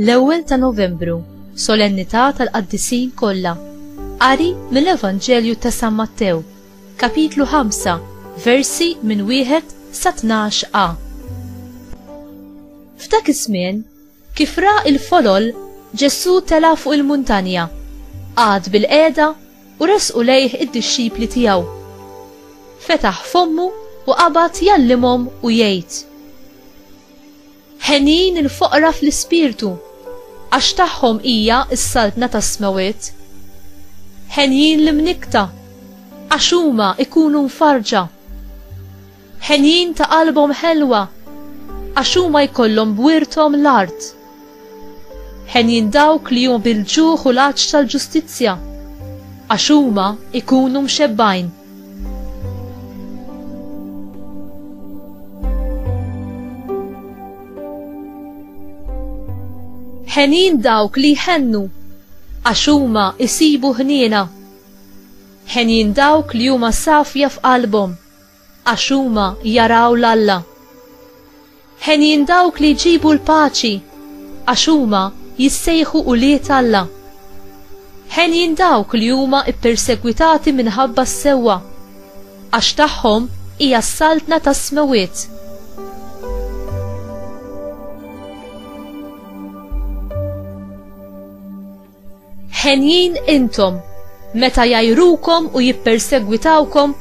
L-ewwel ta' Novembru, solennità tal-qaddisin kollha. Qari mill-Evanġelju ta' San Mattew, kapitlu 5, versi minn 1 sa 12a. F'dak iż-żmien, kif ra il-folol, Ġesu tela fuq il-muntanja, qagħad bil-qiegħda u resqu lejh id-dixxipli tiegħu. Fetaħ fommu u qabad jallimhom u jgħid: ħenin il-foqra fl-ispirtu, għax tagħhom hija s-saltna tas-smawiet. Ħenjin l-imnikta, għax huma ikunu mfarġa. Ħenjin ta' qalbhom ħelwa, għax huma jkollhom bwirthom l-art. Ħenjin dawk li huma bil-ġuħ u l-għaġġ tal-ġustizzja, għax huma ikunu mxebbajn. Ħenjin dawk li jħennu, għax huma isibu ħniena. Ħenjin dawk li huma safja f'qalbhom, għax huma jaraw l-Alla. Ħenjin dawk li jġibu l-paċi, għax huma jissejħu uliet Alla. Ħenjin dawk li huma ppersegwitati minħabba s-sewwa, għax tagħhom hija s-saltna tas-smawiet. Ħenjin intom, meta jajrukom u jippersegwitawkom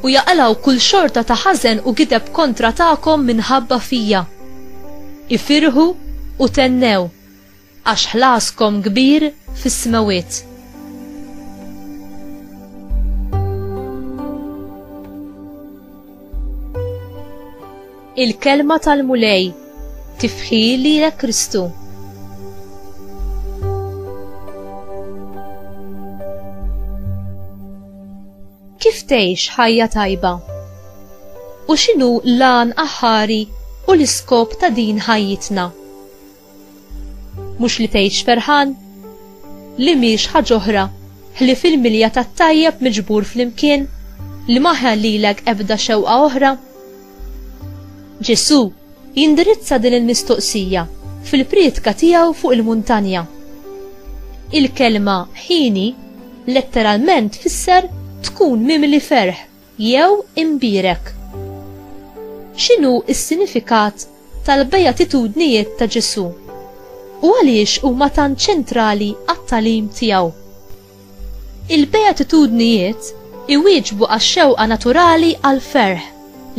u jaqalaw kull xorta ta' ħażen u gideb kontra tagħkom minħabba fija. Ifirħu u tennew, għax ħlaskom kbir fis-smawiet. Il-kelma tal-mulej tifħil lilek Kristu. Kif tgħix ħajja tajba? U x'inhu l-għan aħħari u l-iskop ta' din ħajjitna? Mhux li tgħix ferħan? Li mhix ħaġa oħra ħli fil-milja tat-tajjeb miġbur flimkien li ma ħallilek ebda xewqa oħra? Ġesu jindirizza din il-mistoqsija fil-priedka tiegħu fuq il-muntanja. Il-kelma ħini letteralment tfisser tkun mimli ferħ jew imbirek. X'inhu s-sinifikat tal-bejatitudnijiet ta' Ġesu? U għaliex huma tant ċentrali għat-tagħlim tiegħu? Il-bejatitudnijiet iwieġbu għax-xewqa naturali għal ferħ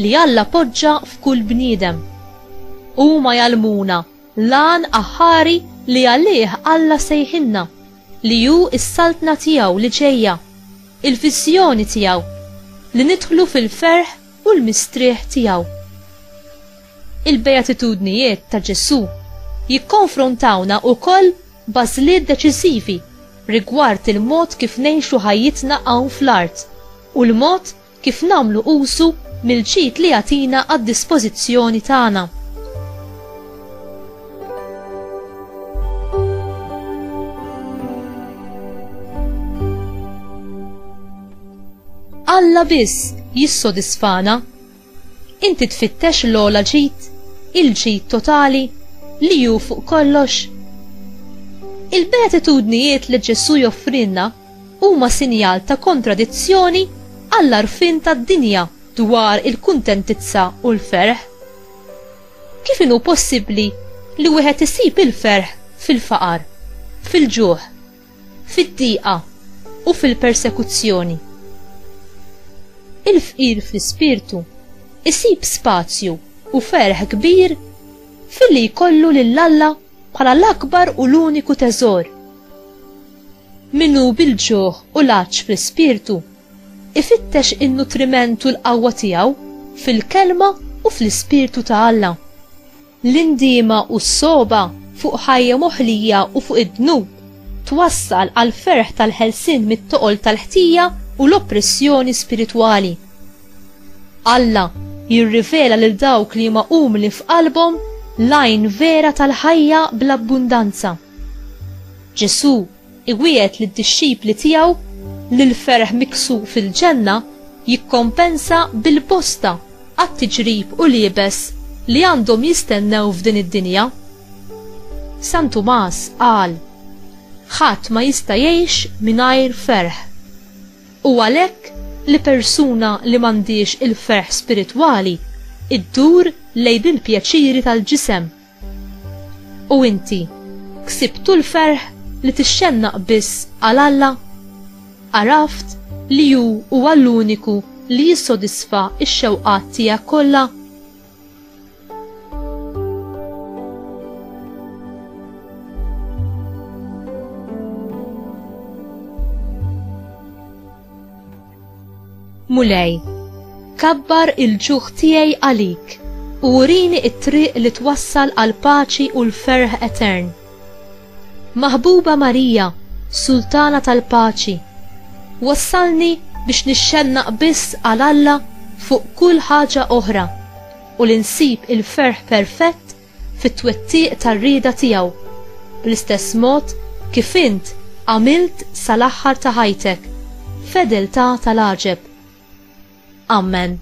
li Alla poġġa f'kull bniedem. Huma jgħallmuna l-għan aħħari li għalih Alla sejħinna, li hu s-saltna tiegħu li ġejja, il-vissjoni tiegħu li nidħlu fil-ferħ u l-mistrieħ tiegħu. Il-bejatitudnijiet ta' Ġesu jikkonfrontawna wkoll b'għażliet deċiżivi rigward il-mod kif ngħixu ħajjitna hawn fl-art u l-mod kif nagħmlu usu mill-ġid li jagħtina għad-dispożizzjoni tagħna. Alla biss jissodisfana. Inti tfittex l-ogħla ġid, il-ġid totali li hu fuq kollox. Il-beatitudnijiet li Ġesu joffrilna huma sinjal ta' kontradizzjoni għall-għarfien tad-dinja dwar il-kuntentizza u l-ferħ. Kif inhu possibbli li wieħed isib il-ferħ fil-faqar, fil-ġuħ, fid-dieqa u fil-persekuzzjoni? Il-fqir fl-ispirtu isib spazju u ferħ kbir fil-li jkollu lill-Alla bħala l-akbar u l-uniku teżor. Minnu bil-ġuħ u l-għaġġ fl-ispirtu ifittex in-nutriment u l-qawwa tiegħu fil-kelma u fl-ispirtu ta' Alla. L-indiema u s-soba fuq ħajja moħlija u fuq id-dnub twassal għal ferħ tal-ħelsien mit-toqol tal-ħtija u l-oppressjoni spiritwali. Alla jirrivela lil dawk li huma umli f'qalbhom l-għajn vera tal-ħajja bl-abbundanza. Ġesu iwiegħed lid-dixxipli tiegħu li l-ferħ miksub fil-ġenna jikkompensa bil-bosta għat-tiġrib u liebes li għandhom jistennew f'din id-dinja. San Tumas qal: ħadd ma jista' jgħix mingħajr ferħ. U għalhekk li persuna li m'għandix il-ferħ spiritwali iddur lejn il-pjaċiri tal-ġisem. U inti ksibtu l-ferħ li tixxennaq biss għal Alla? Għaraft li hu huwa l-uniku li jissodisfa x-xewqat tiegħek kollha? Mulej, kabbar il-ġuħ tiegħi għalik u urini it-triq li twassal għal paċi u l-ferħ etern. Maħbuba Marija, Sultana tal-Paċi, wassalni biex nixxennaq biss għal Alla fuq kull ħaġa oħra u li nsib il-ferħ perfett fit-twettiq tar-rieda tiegħu, bl-istess mod kif int għamilt sal-aħħar ta' ħajtek, fedeltà tal-aġeb. Amen.